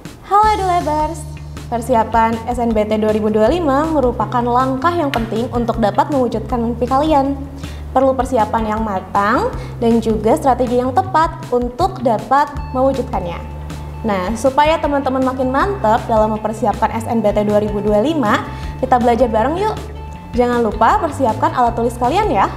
Halo EduLabers, persiapan SNBT 2025 merupakan langkah yang penting untuk dapat mewujudkan mimpi kalian. Perlu persiapan yang matang dan juga strategi yang tepat untuk dapat mewujudkannya. Nah, supaya teman-teman makin mantap dalam mempersiapkan SNBT 2025, kita belajar bareng yuk. Jangan lupa persiapkan alat tulis kalian ya.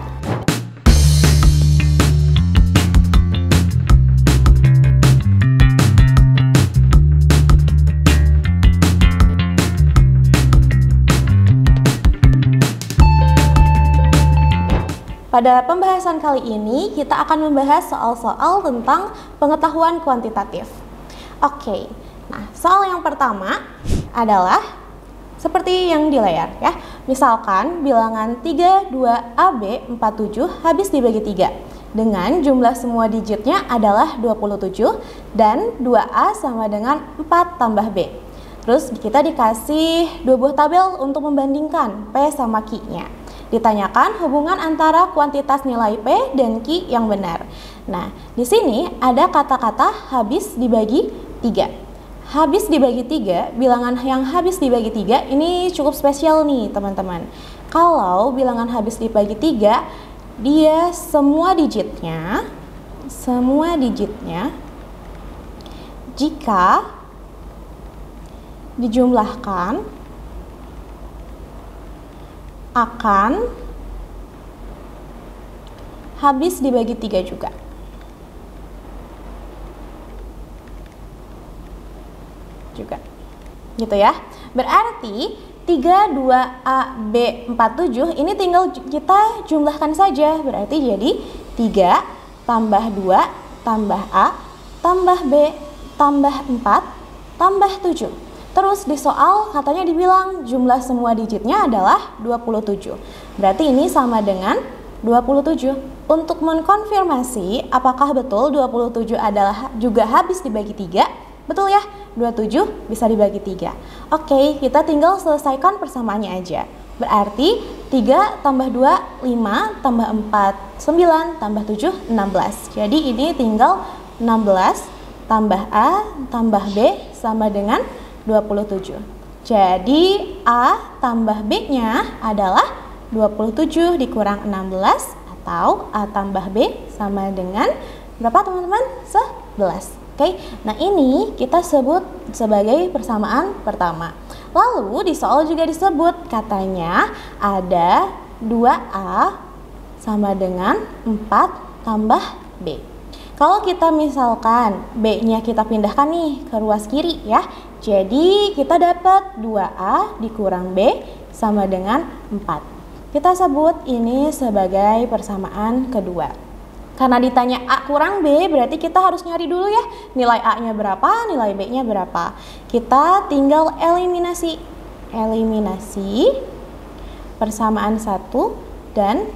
Pada pembahasan kali ini, kita akan membahas soal-soal tentang pengetahuan kuantitatif. Oke, nah soal yang pertama adalah seperti yang di layar ya. Misalkan bilangan 3, 2, AB, 47 habis dibagi 3 dengan jumlah semua digitnya adalah 27 dan 2A sama dengan 4 tambah B. Terus kita dikasih dua buah tabel untuk membandingkan P sama Q-nya. Ditanyakan hubungan antara kuantitas nilai P dan Q yang benar. Nah, di sini ada kata-kata habis dibagi 3. Habis dibagi 3, bilangan yang habis dibagi 3 ini cukup spesial nih teman-teman. Kalau bilangan habis dibagi 3, dia semua digitnya jika dijumlahkan akan habis dibagi 3 juga. Gitu ya. Berarti 3, 2A, B, 47 ini tinggal kita jumlahkan saja. Berarti jadi 3 tambah 2 tambah A tambah B tambah 4 tambah 7. Terus di soal katanya dibilang jumlah semua digitnya adalah 27. Berarti ini sama dengan 27. Untuk mengkonfirmasi apakah betul 27 adalah juga habis dibagi 3, betul ya? 27 bisa dibagi 3. Oke, kita tinggal selesaikan persamaannya aja. Berarti 3 tambah 2, 5, tambah 4, 9, tambah 7, 16. Jadi ini tinggal 16 tambah A tambah B sama dengan 27. Jadi A tambah B-nya adalah 27 dikurang 16 atau A tambah B sama dengan berapa teman-teman? 11. Oke, nah ini kita sebut sebagai persamaan pertama. Lalu di soal juga disebut katanya ada 2A sama dengan 4 tambah B. Kalau kita misalkan B-nya kita pindahkan nih ke ruas kiri ya. Jadi kita dapat 2A dikurang B sama dengan 4. Kita sebut ini sebagai persamaan kedua. Karena ditanya A kurang B, berarti kita harus nyari dulu ya. Nilai A-nya berapa, nilai B-nya berapa. Kita tinggal eliminasi. Eliminasi persamaan 1 dan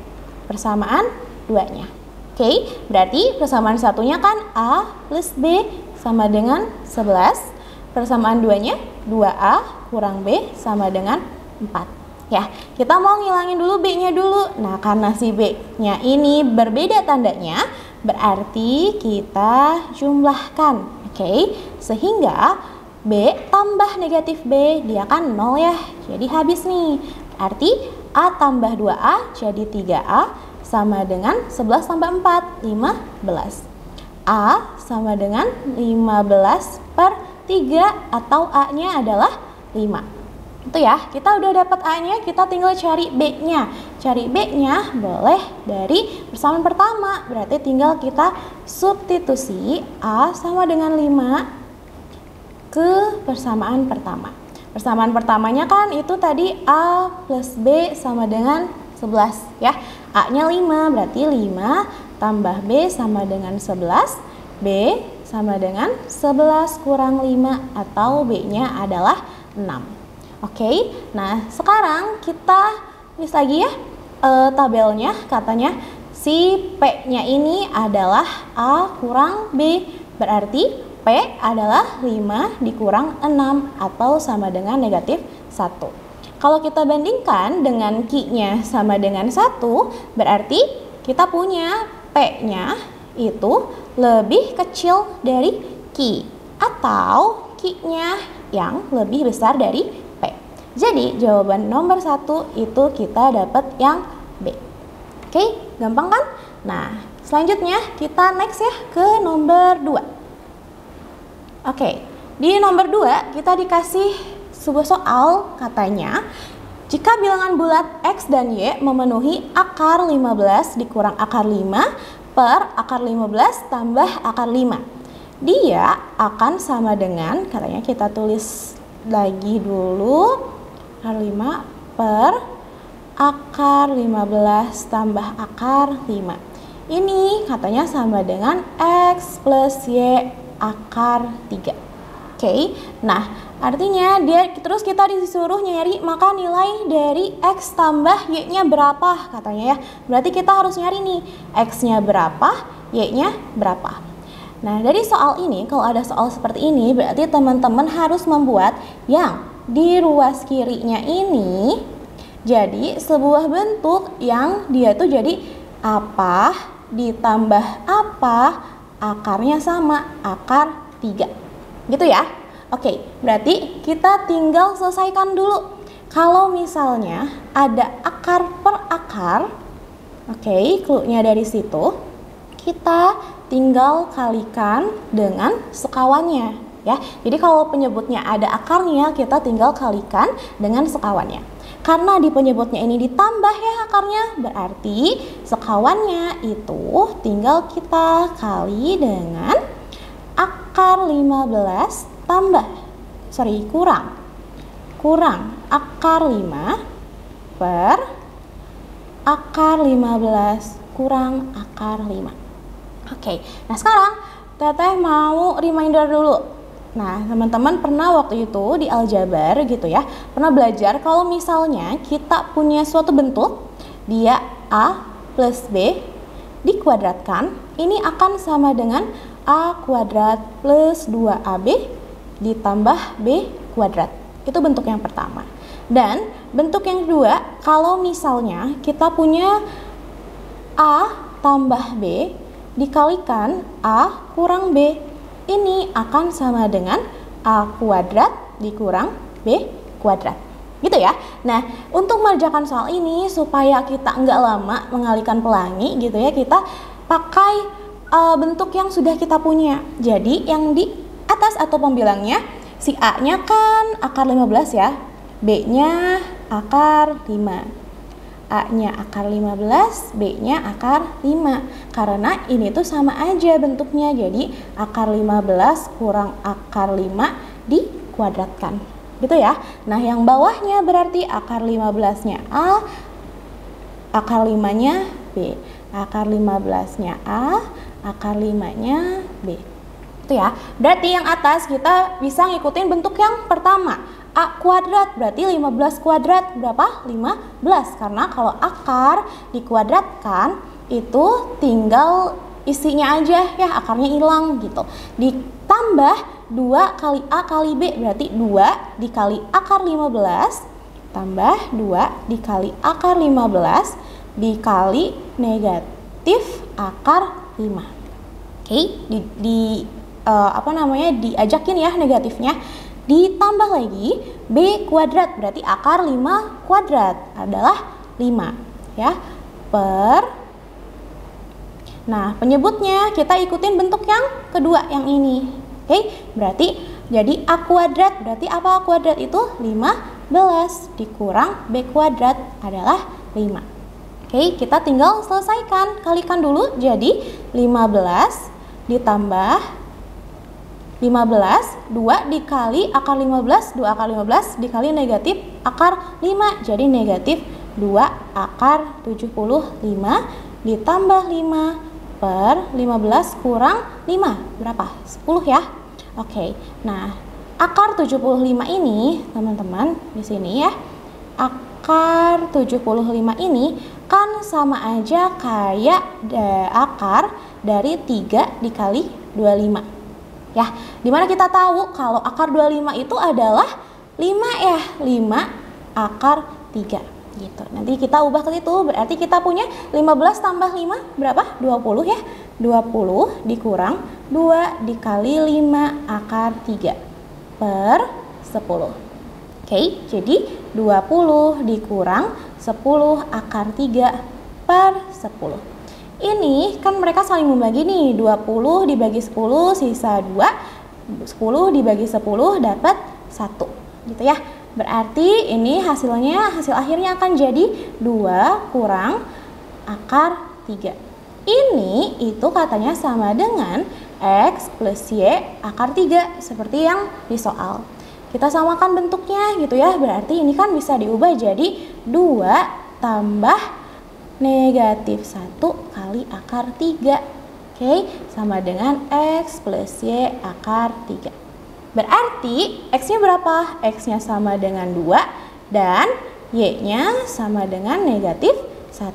persamaan 2-nya. Oke, berarti persamaan satunya kan A plus B sama dengan 11. Persamaan 2-nya 2A kurang B sama dengan 4. Ya, kita mau ngilangin dulu B-nya dulu. Nah, karena si B-nya ini berbeda tandanya, berarti kita jumlahkan. Oke, sehingga B tambah negatif B, dia kan 0 ya. Jadi habis nih. Berarti A tambah 2A jadi 3A sama dengan 11 tambah 4, 15. A sama dengan 15 per 3 atau A-nya adalah 5. Itu ya, kita udah dapat A-nya, kita tinggal cari B-nya. Cari B-nya boleh dari persamaan pertama, berarti tinggal kita substitusi A sama dengan 5 ke persamaan pertama. Persamaan pertamanya kan itu tadi A plus B sama dengan 11 ya. A-nya 5, berarti 5 tambah B sama dengan 11, B sama dengan 11 kurang 5 atau B-nya adalah 6. Oke, nah sekarang kita tulis lagi ya tabelnya. Katanya si P-nya ini adalah A kurang B, berarti P adalah 5 dikurang 6 atau sama dengan negatif 1. Kalau kita bandingkan dengan Q-nya sama dengan 1, berarti kita punya P-nya itu lebih kecil dari Q. Atau Q-nya yang lebih besar dari P. Jadi jawaban nomor 1 itu kita dapat yang B. Oke, gampang kan? Nah, selanjutnya kita next ya ke nomor 2. Oke, di nomor 2 kita dikasih sebuah soal, katanya jika bilangan bulat X dan Y memenuhi akar 15 dikurang akar 5 per akar 15 tambah akar 5, dia akan sama dengan, katanya kita tulis lagi dulu, akar 5 per akar 15 tambah akar 5. Ini katanya sama dengan X plus Y akar 3. Oke, nah artinya terus kita disuruh nyari maka nilai dari X tambah Y-nya berapa katanya ya. Berarti kita harus nyari nih X-nya berapa, Y-nya berapa. Nah dari soal ini, kalau ada soal seperti ini berarti teman-teman harus membuat yang di ruas kirinya ini jadi sebuah bentuk yang dia tuh jadi apa ditambah apa, akarnya sama, akar 3. Gitu ya. Oke, berarti kita tinggal selesaikan dulu. Kalau misalnya ada akar per akar, oke, clue-nya dari situ, kita tinggal kalikan dengan sekawannya ya. Jadi kalau penyebutnya ada akarnya, kita tinggal kalikan dengan sekawannya. Karena di penyebutnya ini ditambah ya akarnya, berarti sekawannya itu tinggal kita kali dengan akar 15 kurang akar 5 per akar 15 kurang akar 5. Oke, nah sekarang Teteh mau reminder dulu. Nah, teman-teman pernah waktu itu di aljabar gitu ya, pernah belajar kalau misalnya kita punya suatu bentuk, dia A plus B dikuadratkan, ini akan sama dengan A kuadrat plus 2AB ditambah B kuadrat. Itu bentuk yang pertama. Dan bentuk yang kedua, kalau misalnya kita punya A tambah B dikalikan A kurang B, ini akan sama dengan A kuadrat dikurang B kuadrat. Gitu ya. Nah, untuk mengerjakan soal ini supaya kita nggak lama mengalihkan pelangi gitu ya, kita pakai bentuk yang sudah kita punya. Jadi yang di atas atau pembilangnya, si A-nya kan akar 15 ya, B-nya akar 5. A-nya akar 15, B-nya akar 5. Karena ini tuh sama aja bentuknya, jadi akar 15 kurang akar 5 dikuadratkan. Gitu ya. Nah, yang bawahnya berarti akar 15-nya A, akar 5-nya B. Akar 15-nya A, akar 5-nya B. Itu ya. Berarti yang atas kita bisa ngikutin bentuk yang pertama. A kuadrat berarti 15 kuadrat berapa? 15. Karena kalau akar dikuadratkan itu tinggal isinya aja ya, akarnya hilang gitu. Ditambah 2 kali A kali B berarti 2 dikali akar 15 tambah 2 dikali akar 15 dikali negatif akar 5. Oke, diajakin ya negatifnya. Ditambah lagi B kuadrat berarti akar 5 kuadrat adalah 5 ya, per, nah penyebutnya kita ikutin bentuk yang kedua yang ini. Oke, berarti jadi A kuadrat berarti apa? A kuadrat itu 15 dikurang B kuadrat adalah 5. Oke, kita tinggal selesaikan, kalikan dulu, jadi 15 ditambah 15, 2 dikali akar 15, 2 akar 15 dikali negatif akar 5, jadi negatif 2 akar 75 ditambah 5 per 15 kurang 5, berapa? 10 ya. Oke, nah akar 75 ini teman-teman di sini ya, akar 75 ini kan sama aja kayak akar dari 3 dikali 25. Ya, dimana kita tahu kalau akar 25 itu adalah 5 ya, 5 akar 3 gitu. Nanti kita ubah ke situ, berarti kita punya 15 tambah 5 berapa? 20 ya. 20 dikurang 2 dikali 5 akar 3. per 10. Oke, jadi 20 dikurang 10 akar 3 per 10. Ini kan mereka saling membagi nih, 20 dibagi 10 sisa 2, 10 dibagi 10 dapat 1, gitu ya. Berarti ini hasil akhirnya akan jadi 2 kurang akar 3. Ini itu katanya sama dengan X plus Y akar 3, seperti yang di soal. Kita samakan bentuknya gitu ya, berarti ini kan bisa diubah jadi 2 tambah negatif 1 kali akar 3. Oke, sama dengan X plus Y akar 3. Berarti X-nya berapa? X-nya sama dengan 2 dan Y-nya sama dengan negatif 1.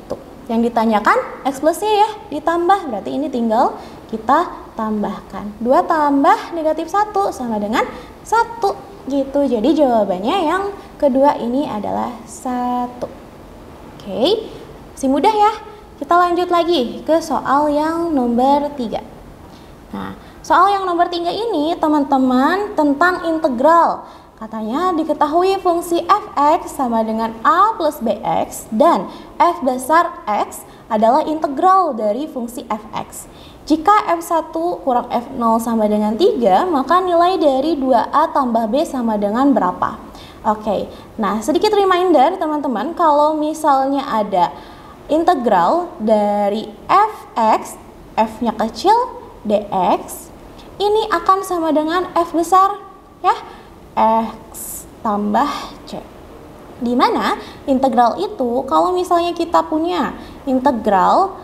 Yang ditanyakan X plus Y ya, ditambah, berarti ini tinggal kita tambahkan. 2 tambah negatif 1 sama dengan 1. Gitu, jadi jawabannya yang kedua ini adalah 1. Oke, masih mudah ya. Kita lanjut lagi ke soal yang nomor 3. Nah, soal yang nomor 3 ini teman-teman tentang integral. Katanya diketahui fungsi f(x) sama dengan a plus bx dan f besar x adalah integral dari fungsi f(x). Jika f1 kurang f0 sama dengan 3, maka nilai dari 2a tambah b sama dengan berapa? Oke, nah sedikit reminder teman-teman, kalau misalnya ada integral dari f(x), f-nya kecil, dx, ini akan sama dengan f besar, ya, x tambah c. Dimana integral itu, kalau misalnya kita punya integral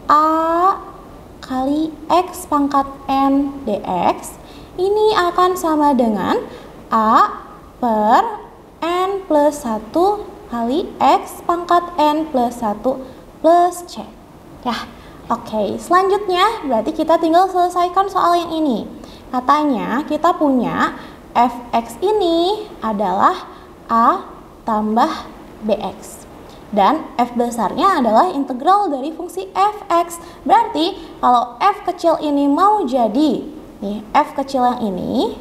a kali x pangkat n dx, ini akan sama dengan a per n plus 1 kali x pangkat n plus 1 plus c. Ya, oke. Selanjutnya berarti kita tinggal selesaikan soal yang ini. Katanya kita punya fx ini adalah a tambah bx. Dan f besarnya adalah integral dari fungsi fx. Berarti kalau f kecil ini mau jadi, nih f kecil yang ini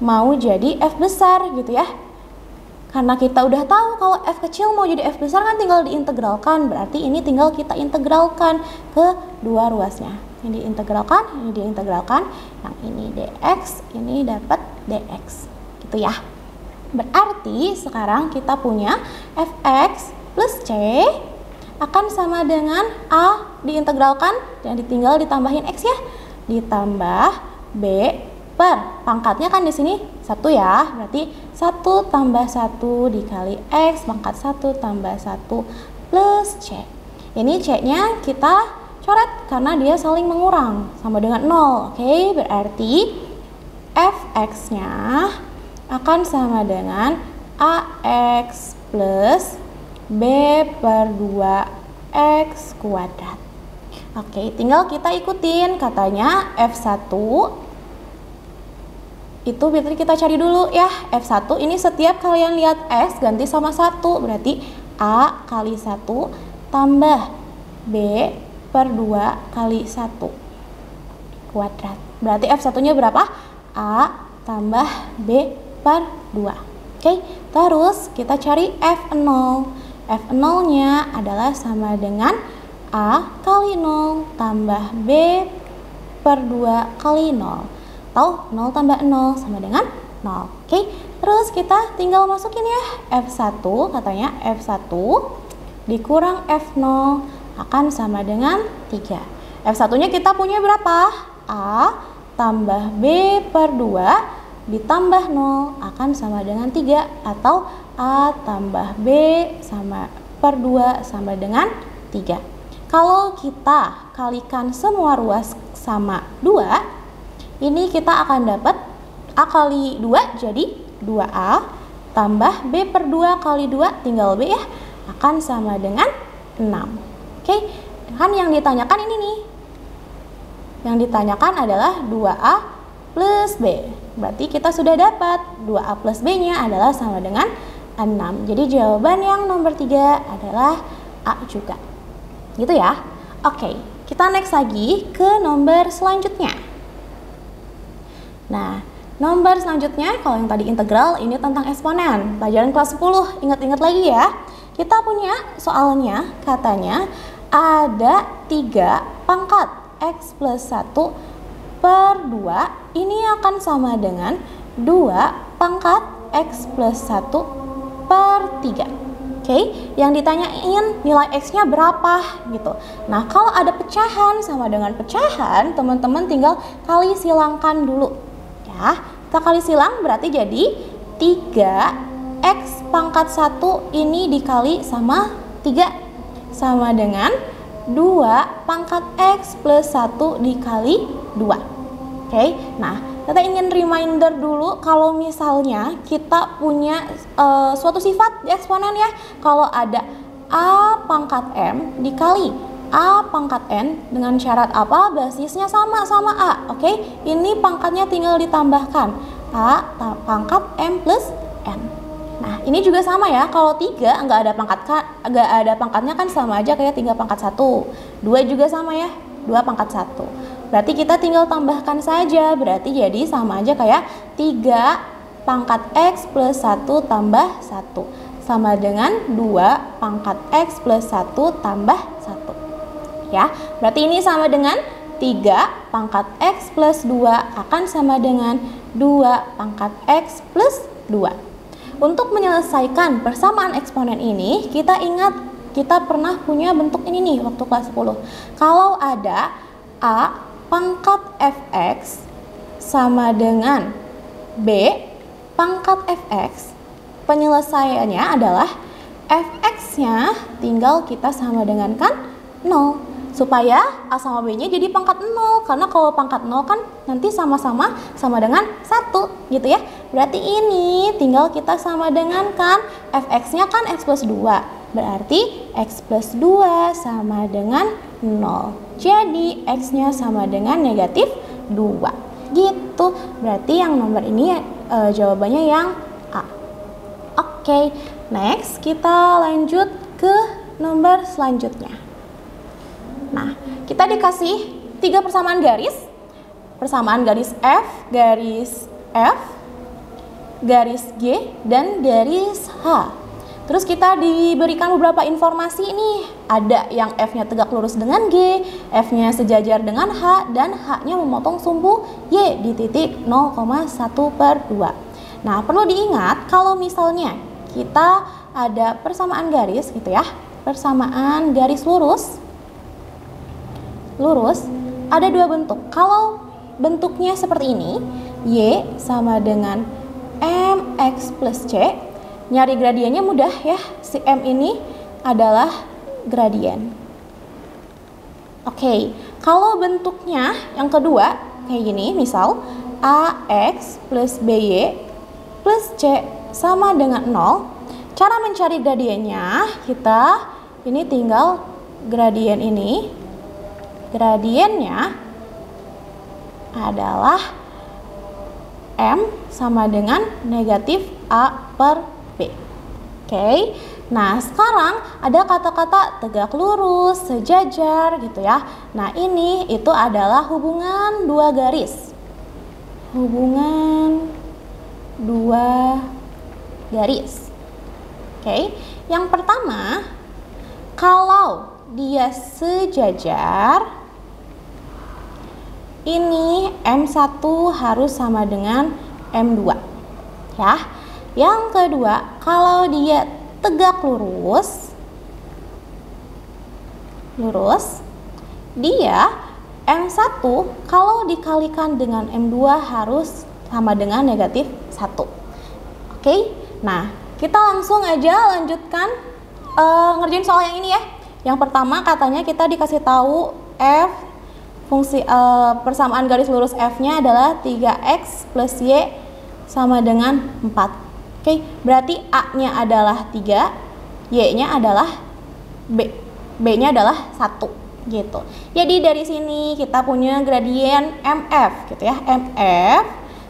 mau jadi f besar gitu ya. Karena kita udah tahu kalau f kecil mau jadi f besar kan tinggal diintegralkan. Berarti ini tinggal kita integralkan ke dua ruasnya. Ini diintegralkan, ini diintegralkan. Yang ini dx, ini dapat dx. Gitu ya. Berarti sekarang kita punya fx plus c akan sama dengan a diintegralkan dan ditinggal ditambahin x ya, ditambah b per pangkatnya kan di sini 1 ya, berarti 1 tambah 1 dikali x pangkat 1 tambah 1 plus c. Ini c-nya kita coret karena dia saling mengurang sama dengan 0. Oke, berarti fx-nya akan sama dengan ax plus b per 2x kuadrat. Oke, tinggal kita ikutin katanya f1 itu berarti kita cari dulu ya. f1 ini setiap kalian lihat x ganti sama 1, berarti a kali 1 tambah b per 2 kali 1 kuadrat. Berarti f1 nya berapa? A tambah b per 2. Oke, terus kita cari f0. f0 nya adalah sama dengan a kali 0 tambah b per 2 kali 0. Atau 0 tambah 0 sama dengan 0. Oke, terus kita tinggal masukin ya. f1 katanya f1 dikurang f0 akan sama dengan 3. f1 nya kita punya berapa? A tambah b per 2 ditambah 0 akan sama dengan 3, atau a tambah b sama per 2 sama dengan 3. Kalau kita kalikan semua ruas sama 2, ini kita akan dapat a kali 2 jadi 2a tambah b per 2 kali 2 tinggal b ya, akan sama dengan 6. Oke, kan yang ditanyakan ini nih. Yang ditanyakan adalah 2a plus b. Berarti kita sudah dapat 2a plus b-nya adalah sama dengan 6. Jadi jawaban yang nomor 3 adalah A juga. Gitu ya. Oke, kita next lagi ke nomor selanjutnya. Nah, Nomor selanjutnya, kalau yang tadi integral, ini tentang eksponen. Pelajaran kelas 10, ingat-ingat lagi ya. Kita punya soalnya, katanya ada 3 pangkat X plus 1 per 2. Ini akan sama dengan 2 pangkat X plus 1 per 3. Oke, yang ditanyain nilai X-nya berapa gitu. Nah, kalau ada pecahan sama dengan pecahan, teman-teman tinggal kali silangkan dulu. Ya, kita kali silang berarti jadi 3X pangkat 1 ini dikali sama 3 sama dengan 2 pangkat X plus 1 dikali 2. Oke, nah kita ingin reminder dulu kalau misalnya kita punya suatu sifat di eksponen ya. Kalau ada A pangkat M dikali A pangkat N dengan syarat apa? Basisnya sama A. Oke, ini pangkatnya tinggal ditambahkan A pangkat M plus N. Nah, ini juga sama ya. Kalau 3 nggak ada pangkatnya kan sama aja kayak 3 pangkat 1. 2 juga sama ya, 2 pangkat 1. Berarti kita tinggal tambahkan saja, berarti jadi sama aja kayak 3 pangkat X plus 1 tambah 1 sama dengan 2 pangkat X plus 1 tambah 1. Ya, berarti ini sama dengan 3 pangkat X plus 2 akan sama dengan 2 pangkat X plus 2. Untuk menyelesaikan persamaan eksponen ini, kita ingat kita pernah punya bentuk ini nih waktu kelas 10. Kalau ada A pangkat fx sama dengan b pangkat fx, penyelesaiannya adalah fx-nya tinggal kita sama dengan kan 0 supaya a sama b-nya jadi pangkat 0, karena kalau pangkat 0 kan nanti sama-sama sama dengan 1 gitu ya. Berarti ini tinggal kita sama dengan kan fx-nya kan x plus 2, berarti x plus 2 sama dengan 0. Jadi X-nya sama dengan negatif 2. Gitu. Berarti yang nomor ini jawabannya yang A. Oke, next kita lanjut ke nomor selanjutnya. Nah, kita dikasih 3 persamaan garis. Persamaan garis F, garis G, dan garis H. Terus kita diberikan beberapa informasi nih. Ada yang F-nya tegak lurus dengan G, F-nya sejajar dengan H, dan H-nya memotong sumbu Y di titik 0,1/2. Nah, perlu diingat kalau misalnya kita ada persamaan garis gitu ya. Persamaan garis lurus, ada 2 bentuk. Kalau bentuknya seperti ini, Y sama dengan MX plus C, nyari gradiennya mudah ya, si M ini adalah gradien. Oke, kalau bentuknya yang kedua kayak gini, misal AX plus BY plus C sama dengan 0. Cara mencari gradiennya, kita ini tinggal gradien ini, gradiennya adalah M sama dengan negatif A per B. Oke, nah sekarang ada kata-kata tegak lurus, sejajar gitu ya. Nah ini itu adalah hubungan 2 garis. Hubungan 2 garis. Oke, yang pertama, kalau dia sejajar, ini M1 harus sama dengan M2 ya. Yang kedua, kalau dia tegak lurus, dia M1 kalau dikalikan dengan M2 harus sama dengan negatif 1. Oke, nah kita langsung aja lanjutkan ngerjain soal yang ini ya. Yang pertama katanya kita dikasih tahu F, fungsi persamaan garis lurus F-nya adalah 3X plus Y sama dengan 4. Oke, berarti A-nya adalah 3, Y-nya adalah B. B-nya adalah 1 gitu. Jadi dari sini kita punya gradien MF gitu ya. MF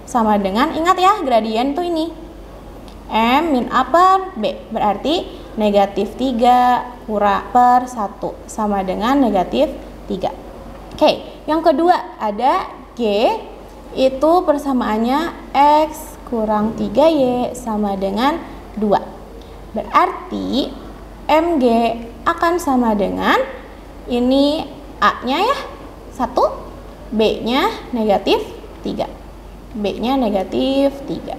sama dengan, ingat ya, gradien tuh ini. M min A per B. Berarti negatif 3 kurang per 1 sama dengan negatif 3. Oke, yang kedua ada G itu persamaannya X kurang 3Y sama dengan 2. Berarti MG akan sama dengan ini A-nya ya 1, B-nya negatif 3. B-nya negatif 3.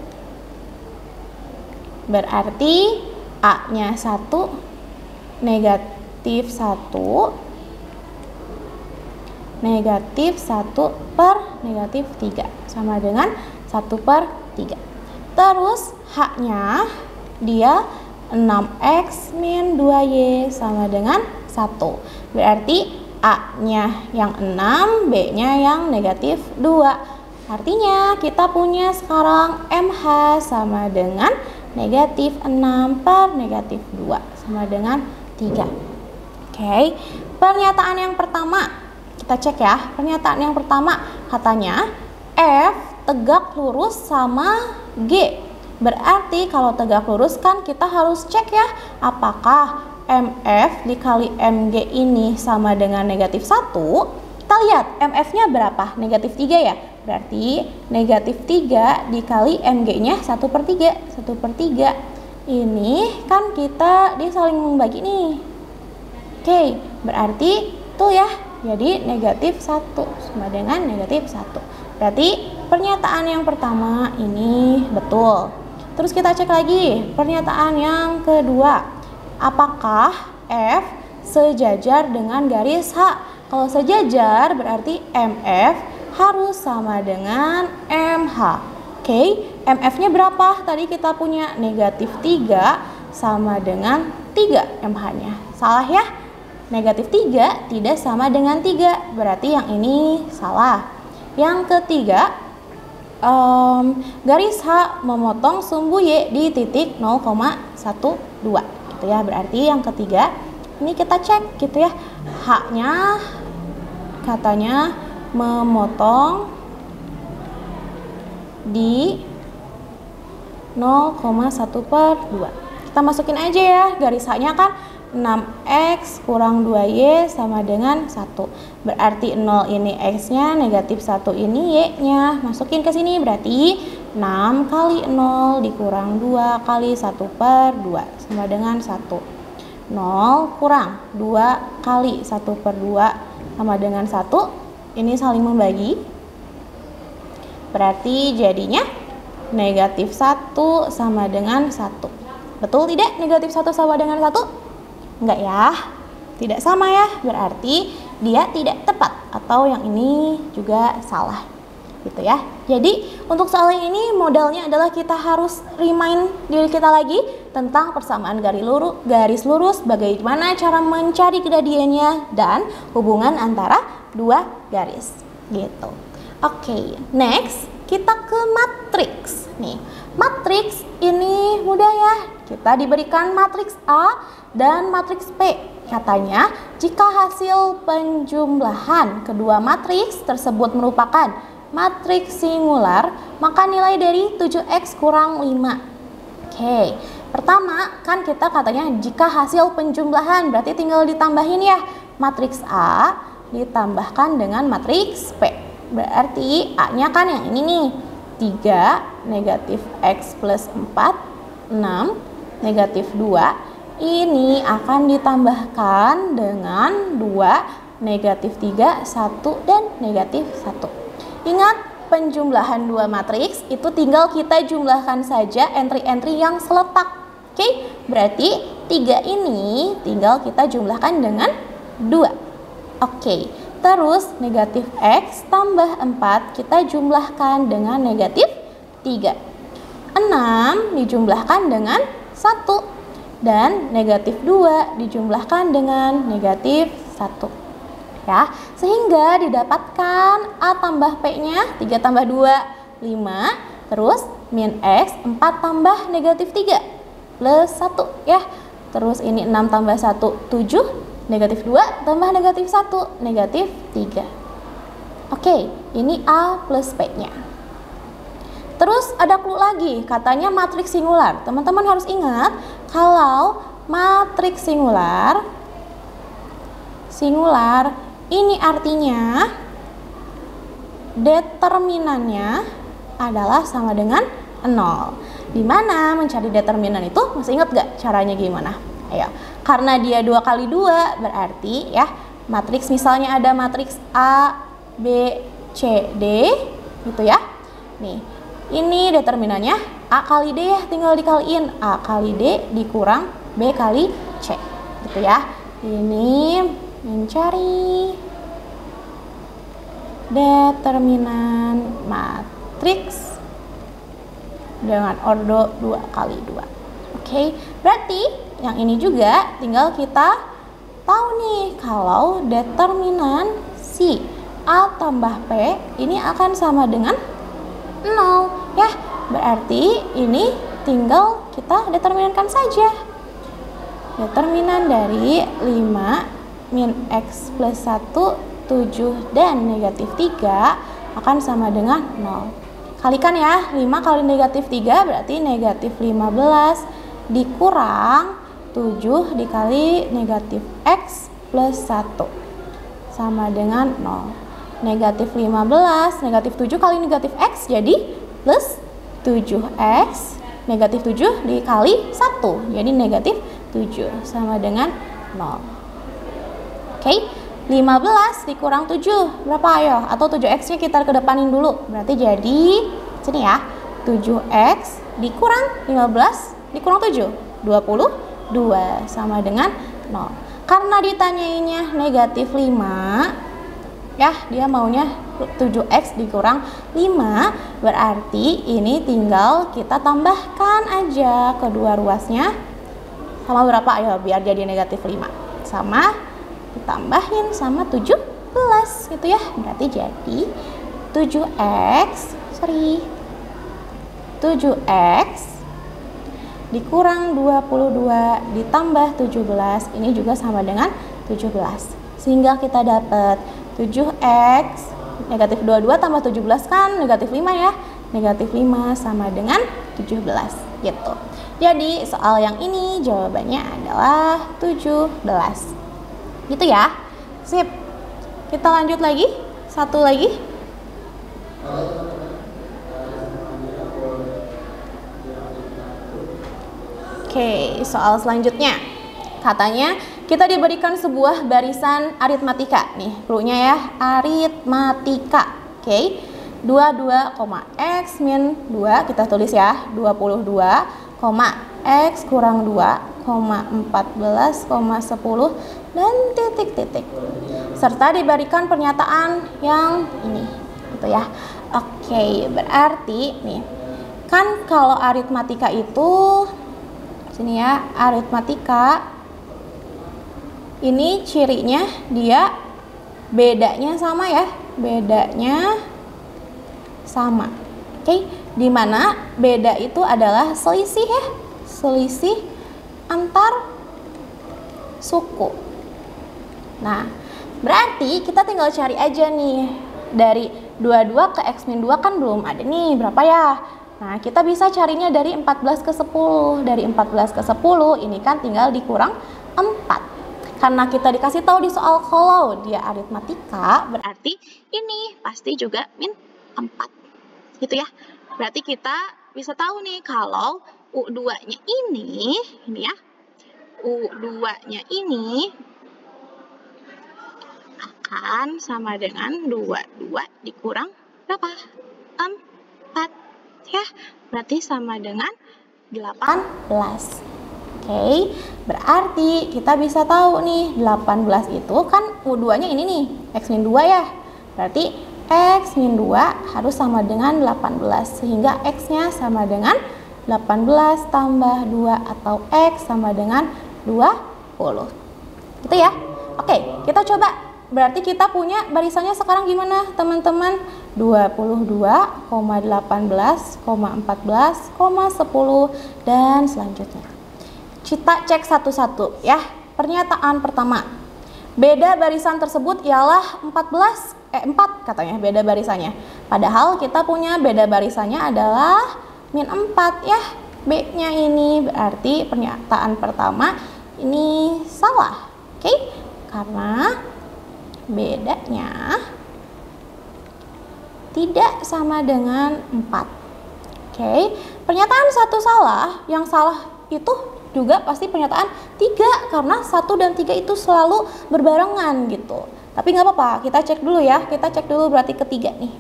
Berarti A-nya 1, negatif 1, negatif 1 per negatif 3 sama dengan 1 per 3. Terus H-nya dia 6X min 2Y sama dengan 1. Berarti A-nya yang 6, B-nya yang negatif 2. Artinya kita punya sekarang MH sama dengan negatif 6 per negatif 2 sama dengan 3. Oke, pernyataan yang pertama kita cek ya. Pernyataan yang pertama katanya F tegak lurus sama G. Berarti kalau tegak lurus kan kita harus cek ya, apakah MF dikali MG ini sama dengan negatif 1. Kita lihat MF-nya berapa? Negatif 3 ya. Berarti negatif 3 dikali MG-nya 1 per 3. 1 per 3. Ini kan dia saling membagi nih. Oke, berarti tuh ya. Jadi negatif 1 sama dengan negatif 1. Berarti pernyataan yang pertama ini betul. Terus kita cek lagi pernyataan yang kedua. Apakah F sejajar dengan garis H? Kalau sejajar berarti MF harus sama dengan MH. Oke, MF-nya berapa? Tadi kita punya negatif 3 sama dengan 3 MH-nya. Salah ya? Negatif 3 tidak sama dengan 3, berarti yang ini salah. Yang ketiga, garis H memotong sumbu Y di titik 0,12 gitu ya. Berarti yang ketiga ini kita cek gitu ya, H-nya katanya memotong di 0,1 per 2. Kita masukin aja ya, garis H-nya kan 6X kurang 2Y sama dengan 1. Berarti 0 ini X-nya, negatif 1 ini Y-nya. Masukin ke sini berarti 6 kali 0 dikurang 2 kali 1 per 2 sama dengan 1. 0 kurang 2 kali 1 per 2 sama dengan 1. Ini saling membagi. Berarti jadinya negatif 1 sama dengan 1. Betul tidak? Negatif 1 sama dengan 1? Enggak ya, tidak sama ya, berarti dia tidak tepat atau yang ini juga salah gitu ya. Jadi untuk soal ini modalnya adalah kita harus remind diri kita lagi tentang persamaan garis lurus, bagaimana cara mencari gradiennya dan hubungan antara dua garis gitu. Oke, next kita ke matriks nih. Matriks ini mudah ya, kita diberikan matriks A dan matriks P. Katanya jika hasil penjumlahan kedua matriks tersebut merupakan matriks singular, maka nilai dari 7X kurang 5. Oke, pertama kan kita katanya jika hasil penjumlahan, berarti tinggal ditambahin ya, matriks A ditambahkan dengan matriks P. Berarti A-nya kan yang ini nih, 3 negatif X plus 4, 6 negatif 2. Ini akan ditambahkan dengan 2 negatif 3, 1 dan negatif 1. Ingat, penjumlahan dua matriks itu tinggal kita jumlahkan saja entry-entry yang seletak. Oke, berarti 3 ini tinggal kita jumlahkan dengan 2. Oke, terus negatif X tambah 4 kita jumlahkan dengan negatif 3. 6 dijumlahkan dengan 1. Dan negatif 2 dijumlahkan dengan negatif 1 ya, sehingga didapatkan A tambah P nya 3 tambah 2 5, terus min X 4 tambah negatif 3 plus 1 ya, terus ini 6 tambah 1 7, negatif 2 tambah negatif 1 negatif 3. Oke, ini A plus P nya. Terus ada clue lagi, katanya matriks singular. Teman-teman harus ingat kalau matriks singular ini artinya determinannya adalah sama dengan 0. Dimana mencari determinan itu, masih ingat gak caranya gimana? Ayo, karena dia 2 kali 2 berarti ya matriks, misalnya ada matriks A, B, C, D gitu ya. Nih, ini determinannya A kali D ya, tinggal dikaliin A kali D dikurang B kali C gitu ya. Ini mencari determinan matriks dengan ordo 2 kali 2. Oke, berarti yang ini juga tinggal kita tahu nih kalau determinan si A tambah P ini akan sama dengan 0 ya. Berarti ini tinggal kita determinankan saja. Determinan dari 5 min X plus 1, 7 dan negatif 3 akan sama dengan 0. Kalikan ya, 5 kali negatif 3 berarti negatif 15 dikurang 7 dikali negatif X plus 1 sama dengan 0. Negatif 15, negatif 7 kali negatif X jadi plus 7X, negatif 7 dikali 1 jadi negatif 7 sama dengan 0. Oke, 15 dikurang 7 berapa ayo? Atau 7x nya kita kedepanin dulu, berarti jadi sini ya, 7x dikurang 15 dikurang 7 22 sama dengan 0. Karena ditanyainnya negatif 5 ya, dia maunya 7x dikurang 5, berarti ini tinggal kita tambahkan aja kedua ruasnya sama berapa ayo biar jadi negatif 5, sama ditambahin sama 17 gitu ya, berarti jadi 7x dikurang 22 ditambah 17 ini juga sama dengan 17, sehingga kita dapat 7x negatif 22 tambah 17 kan negatif 5 ya, negatif 5 sama dengan 17 gitu. Jadi soal yang ini jawabannya adalah 17 gitu ya. Sip, kita lanjut lagi, satu lagi. Oke, soal selanjutnya katanya kita diberikan sebuah barisan aritmatika nih, cluenya ya, aritmatika. Oke, 22, X min 2 kita tulis ya, 22, X kurang 2, 14, 10 dan titik-titik, serta diberikan pernyataan yang ini gitu ya. Oke, berarti nih kan kalau aritmatika itu sini ya, aritmatika ini cirinya dia bedanya sama ya, bedanya sama. Oke, dimana beda itu adalah selisih ya, selisih antar suku. Nah, berarti kita tinggal cari aja nih, dari 22 ke X min 2 kan belum ada nih, berapa ya? Nah, kita bisa carinya dari 14 ke 10. Dari 14 ke 10 ini kan tinggal dikurang 4. Karena kita dikasih tahu di soal kalau dia aritmatika, berarti ini pasti juga min 4. Gitu ya. Berarti kita bisa tahu nih kalau U2-nya ini ya. U2-nya ini akan sama dengan 22 dikurang berapa? 4 ya, berarti sama dengan 18. Oke, berarti kita bisa tahu nih 18 itu kan U2-nya ini nih, X min 2 ya. Berarti X min 2 harus sama dengan 18, sehingga X-nya sama dengan 18 tambah 2 atau X sama dengan 20. Gitu ya. Oke, kita coba. Berarti kita punya barisannya sekarang gimana teman-teman? 22, 18, 14, 10 dan selanjutnya. Kita cek satu-satu ya. Pernyataan pertama. Beda barisan tersebut ialah 4 katanya beda barisannya. Padahal kita punya beda barisannya adalah min 4 ya. B-nya ini berarti pernyataan pertama ini salah. Oke? Karena bedanya tidak sama dengan 4. Oke, pernyataan 1 salah, yang salah itu juga pasti pernyataan 3 karena 1 dan 3 itu selalu berbarengan gitu. Tapi nggak apa-apa, kita cek dulu ya, kita cek dulu berarti ketiga nih.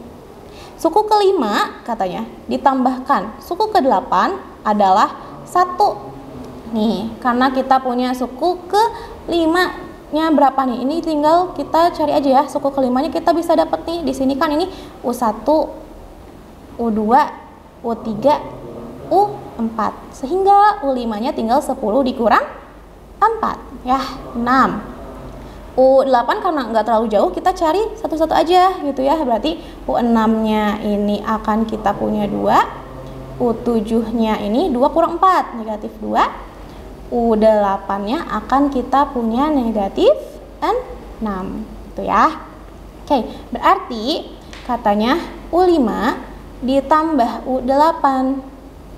Suku ke-5 katanya ditambahkan suku ke-8 adalah 1. Nih, karena kita punya suku ke-5 nya berapa nih? Ini tinggal kita cari aja ya, suku ke-5-nya kita bisa dapat nih. Di sini kan ini U1, U2, U3, U4. Sehingga U5-nya tinggal 10 dikurang 4 ya, 6. U8 karena nggak terlalu jauh, kita cari satu-satu aja gitu ya. Berarti U6-nya ini akan kita punya 2, U7-nya ini 2 kurang 4, negatif 2. U8-nya akan kita punya negatif 6 gitu ya. Oke, berarti katanya U5 ditambah U8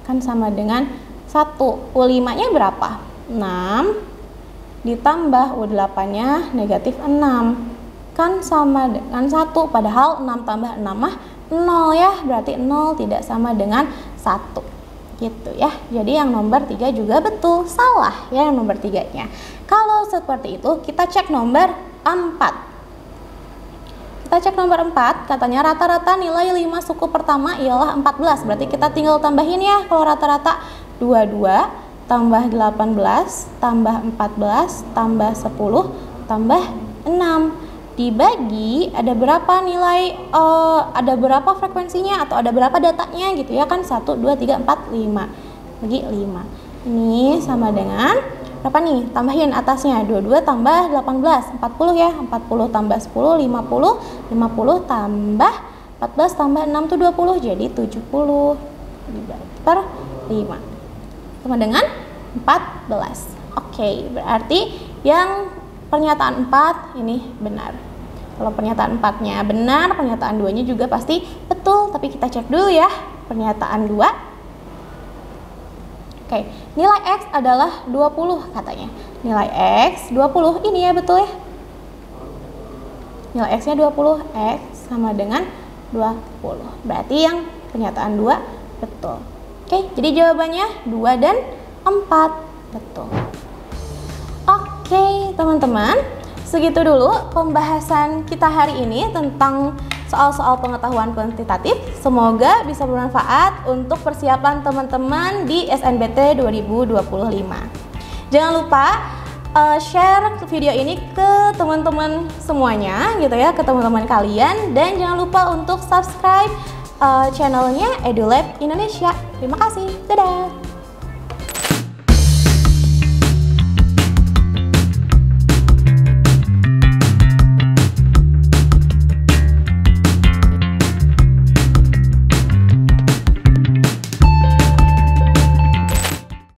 kan sama dengan 1. U5-nya berapa? 6 ditambah U8-nya negatif 6 kan sama dengan 1, padahal 6 tambah 6 mah 0 ya, berarti 0 tidak sama dengan 1 gitu ya. Jadi yang nomor 3 juga betul, salah ya yang nomor 3-nya. Kalau seperti itu kita cek nomor 4. Kita cek nomor 4, katanya rata-rata nilai 5 suku pertama ialah 14, berarti kita tinggal tambahin ya. Kalau rata-rata 22 tambah 18 tambah 14 tambah 10 tambah 6 dibagi ada berapa nilai, ada berapa frekuensinya atau ada berapa datanya gitu ya kan, 1, 2, 3, 4, 5 bagi 5 ini sama dengan berapa nih, tambahin atasnya 22 tambah 18 40 ya, 40 tambah 10 50 50 tambah 14 tambah 6 tuh 20 jadi 70 dibagi per 5 sama dengan 14. Oke, berarti yang pernyataan 4 ini benar. Kalau pernyataan 4-nya benar, pernyataan 2-nya juga pasti betul. Tapi kita cek dulu ya pernyataan 2. Oke, nilai X adalah 20 katanya. Nilai X 20, ini ya betul ya. Nilai X-nya 20, X sama dengan 20. Berarti yang pernyataan 2 betul. Oke, jadi jawabannya 2 dan 4 betul. Oke, teman-teman, segitu dulu pembahasan kita hari ini tentang soal-soal pengetahuan kuantitatif. Semoga bisa bermanfaat untuk persiapan teman-teman di SNBT 2025. Jangan lupa share video ini ke teman-teman semuanya gitu ya, ke teman-teman kalian, dan jangan lupa untuk subscribe channelnya EduLab Indonesia. Terima kasih, dadah!